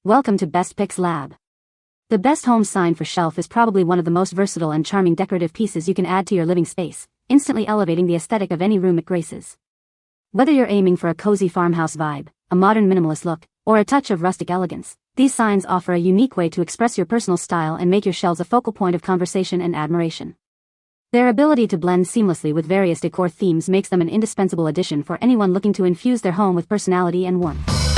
Welcome to Best Picks Lab. The best home sign for shelf is probably one of the most versatile and charming decorative pieces you can add to your living space, instantly elevating the aesthetic of any room it graces. Whether you're aiming for a cozy farmhouse vibe, a modern minimalist look, or a touch of rustic elegance, these signs offer a unique way to express your personal style and make your shelves a focal point of conversation and admiration. Their ability to blend seamlessly with various decor themes makes them an indispensable addition for anyone looking to infuse their home with personality and warmth.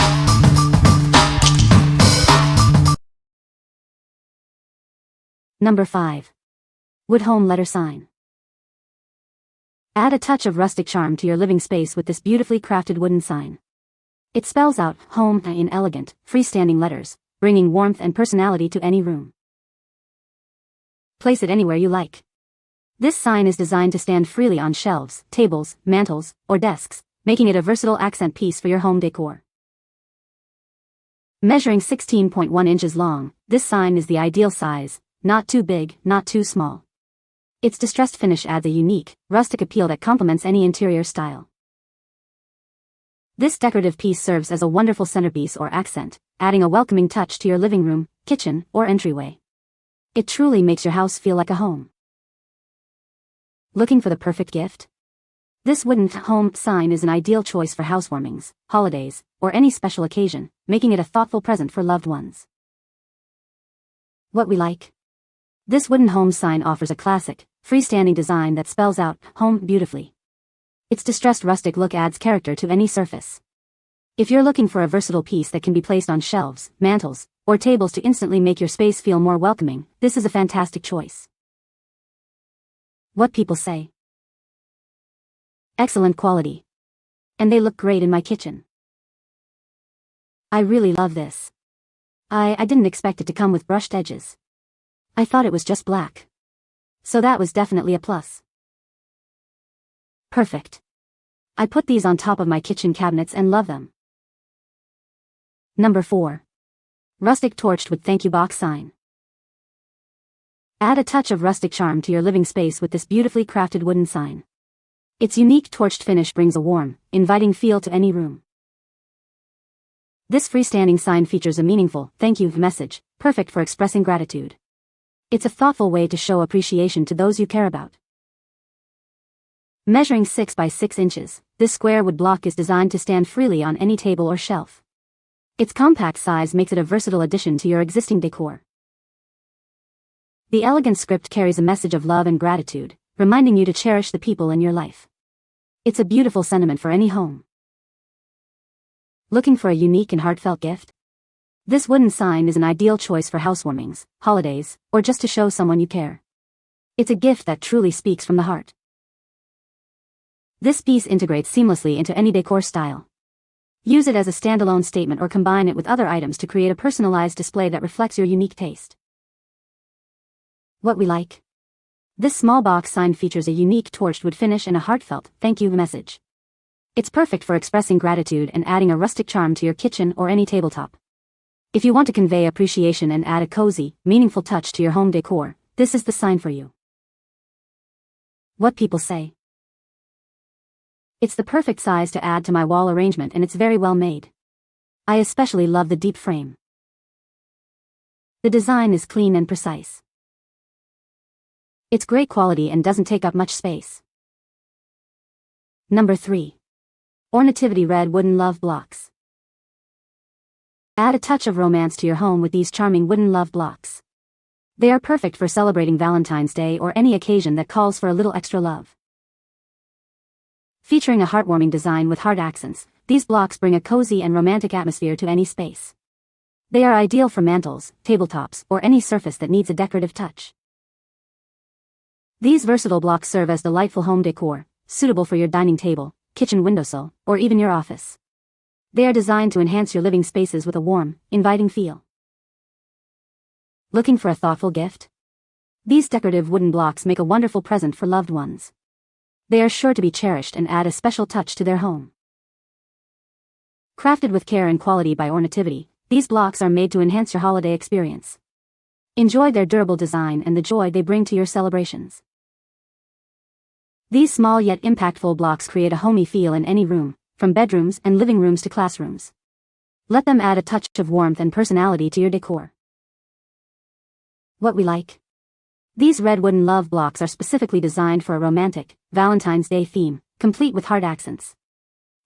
Number 5. Wood home letter sign. Add a touch of rustic charm to your living space with this beautifully crafted wooden sign. It spells out home in elegant, freestanding letters, bringing warmth and personality to any room. Place it anywhere you like. This sign is designed to stand freely on shelves, tables, mantels, or desks, making it a versatile accent piece for your home decor. Measuring 16.1 inches long, this sign is the ideal size. Not too big, not too small. Its distressed finish adds a unique, rustic appeal that complements any interior style. This decorative piece serves as a wonderful centerpiece or accent, adding a welcoming touch to your living room, kitchen, or entryway. It truly makes your house feel like a home. Looking for the perfect gift? This wooden home sign is an ideal choice for housewarmings, holidays, or any special occasion, making it a thoughtful present for loved ones. What we like? This wooden home sign offers a classic, freestanding design that spells out home beautifully. Its distressed rustic look adds character to any surface. If you're looking for a versatile piece that can be placed on shelves, mantels, or tables to instantly make your space feel more welcoming, this is a fantastic choice. What people say? Excellent quality. And they look great in my kitchen. I really love this. I didn't expect it to come with brushed edges. I thought it was just black. So that was definitely a plus. Perfect. I put these on top of my kitchen cabinets and love them. Number 4. Rustic torched with thank you box sign. Add a touch of rustic charm to your living space with this beautifully crafted wooden sign. Its unique torched finish brings a warm, inviting feel to any room. This freestanding sign features a meaningful thank you message, perfect for expressing gratitude. It's a thoughtful way to show appreciation to those you care about. Measuring 6 by 6 inches, this square wood block is designed to stand freely on any table or shelf. Its compact size makes it a versatile addition to your existing decor. The elegant script carries a message of love and gratitude, reminding you to cherish the people in your life. It's a beautiful sentiment for any home. Looking for a unique and heartfelt gift? This wooden sign is an ideal choice for housewarmings, holidays, or just to show someone you care. It's a gift that truly speaks from the heart. This piece integrates seamlessly into any decor style. Use it as a standalone statement or combine it with other items to create a personalized display that reflects your unique taste. What we like? This small box sign features a unique torched wood finish and a heartfelt thank you message. It's perfect for expressing gratitude and adding a rustic charm to your kitchen or any tabletop. If you want to convey appreciation and add a cozy, meaningful touch to your home decor, this is the sign for you. What people say? It's the perfect size to add to my wall arrangement and it's very well made. I especially love the deep frame. The design is clean and precise. It's great quality and doesn't take up much space. Number 3. Ornativity red wooden love blocks. Add a touch of romance to your home with these charming wooden love blocks. They are perfect for celebrating Valentine's Day or any occasion that calls for a little extra love. Featuring a heartwarming design with heart accents, these blocks bring a cozy and romantic atmosphere to any space. They are ideal for mantels, tabletops, or any surface that needs a decorative touch. These versatile blocks serve as delightful home decor, suitable for your dining table, kitchen windowsill, or even your office. They are designed to enhance your living spaces with a warm, inviting feel. Looking for a thoughtful gift? These decorative wooden blocks make a wonderful present for loved ones. They are sure to be cherished and add a special touch to their home. Crafted with care and quality by Ornativity, these blocks are made to enhance your holiday experience. Enjoy their durable design and the joy they bring to your celebrations. These small yet impactful blocks create a homey feel in any room, from bedrooms and living rooms to classrooms. Let them add a touch of warmth and personality to your decor. What we like. These red wooden love blocks are specifically designed for a romantic, Valentine's Day theme, complete with heart accents.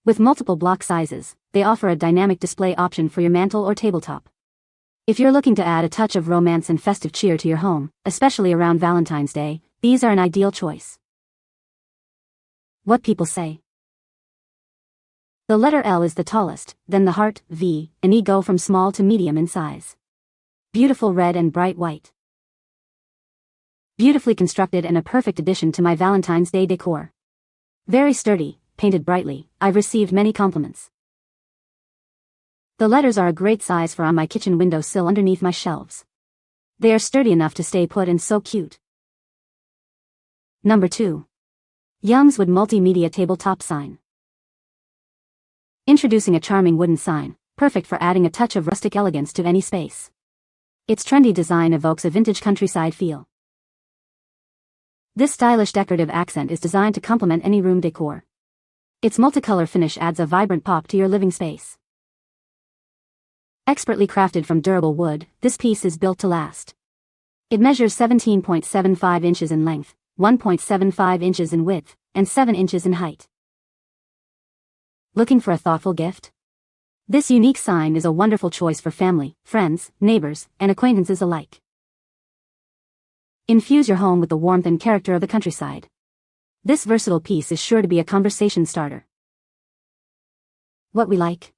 With multiple block sizes, they offer a dynamic display option for your mantle or tabletop. If you're looking to add a touch of romance and festive cheer to your home, especially around Valentine's Day, these are an ideal choice. What people say. The letter L is the tallest, then the heart, V, and E go from small to medium in size. Beautiful red and bright white. Beautifully constructed and a perfect addition to my Valentine's Day decor. Very sturdy, painted brightly, I've received many compliments. The letters are a great size for on my kitchen windowsill underneath my shelves. They are sturdy enough to stay put and so cute. Number 2. Youngswood Multimedia Tabletop Sign. Introducing a charming wooden sign, perfect for adding a touch of rustic elegance to any space. Its trendy design evokes a vintage countryside feel. This stylish decorative accent is designed to complement any room decor. Its multicolor finish adds a vibrant pop to your living space. Expertly crafted from durable wood, this piece is built to last. It measures 17.75 inches in length, 1.75 inches in width, and 7 inches in height. Looking for a thoughtful gift? This unique sign is a wonderful choice for family, friends, neighbors, and acquaintances alike. Infuse your home with the warmth and character of the countryside. This versatile piece is sure to be a conversation starter. What we like.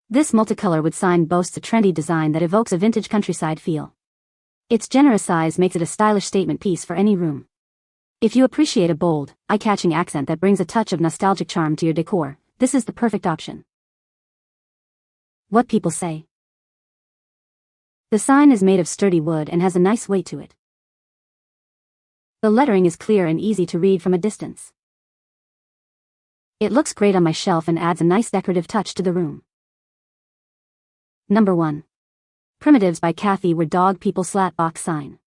This multicolor wood sign boasts a trendy design that evokes a vintage countryside feel. Its generous size makes it a stylish statement piece for any room. If you appreciate a bold, eye-catching accent that brings a touch of nostalgic charm to your decor, this is the perfect option. What people say. The sign is made of sturdy wood and has a nice weight to it. The lettering is clear and easy to read from a distance. It looks great on my shelf and adds a nice decorative touch to the room. Number 1. Primitives by Kathy Wood Dog People Slat Box Sign.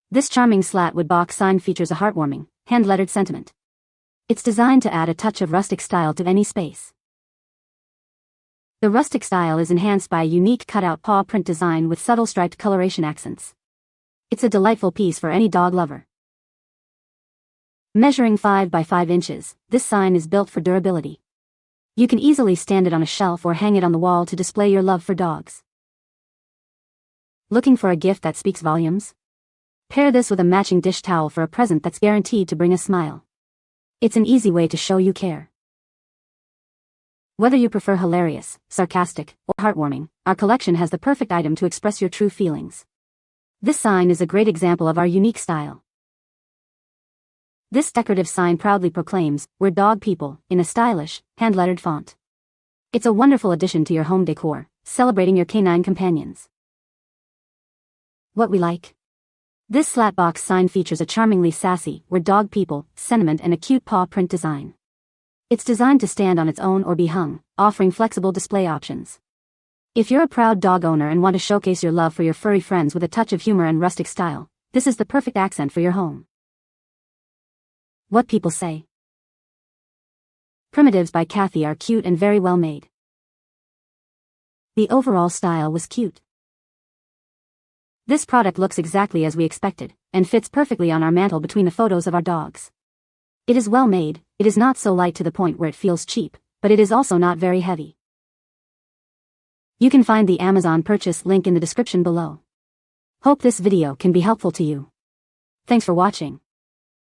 This charming slat wood box sign features a heartwarming, hand-lettered sentiment. It's designed to add a touch of rustic style to any space. The rustic style is enhanced by a unique cutout paw print design with subtle striped coloration accents. It's a delightful piece for any dog lover. Measuring 5 by 5 inches, this sign is built for durability. You can easily stand it on a shelf or hang it on the wall to display your love for dogs. Looking for a gift that speaks volumes? Pair this with a matching dish towel for a present that's guaranteed to bring a smile. It's an easy way to show you care. Whether you prefer hilarious, sarcastic, or heartwarming, our collection has the perfect item to express your true feelings. This sign is a great example of our unique style. This decorative sign proudly proclaims, "We're dog people," in a stylish, hand-lettered font. It's a wonderful addition to your home decor, celebrating your canine companions. What we like. This slat box sign features a charmingly sassy, "We're dog people" sentiment and a cute paw print design. It's designed to stand on its own or be hung, offering flexible display options. If you're a proud dog owner and want to showcase your love for your furry friends with a touch of humor and rustic style, this is the perfect accent for your home. What people say. Primitives by Kathy are cute and very well made. The overall style was cute. This product looks exactly as we expected, and fits perfectly on our mantle between the photos of our dogs. It is well made, it is not so light to the point where it feels cheap, but it is also not very heavy. You can find the Amazon purchase link in the description below. Hope this video can be helpful to you. Thanks for watching.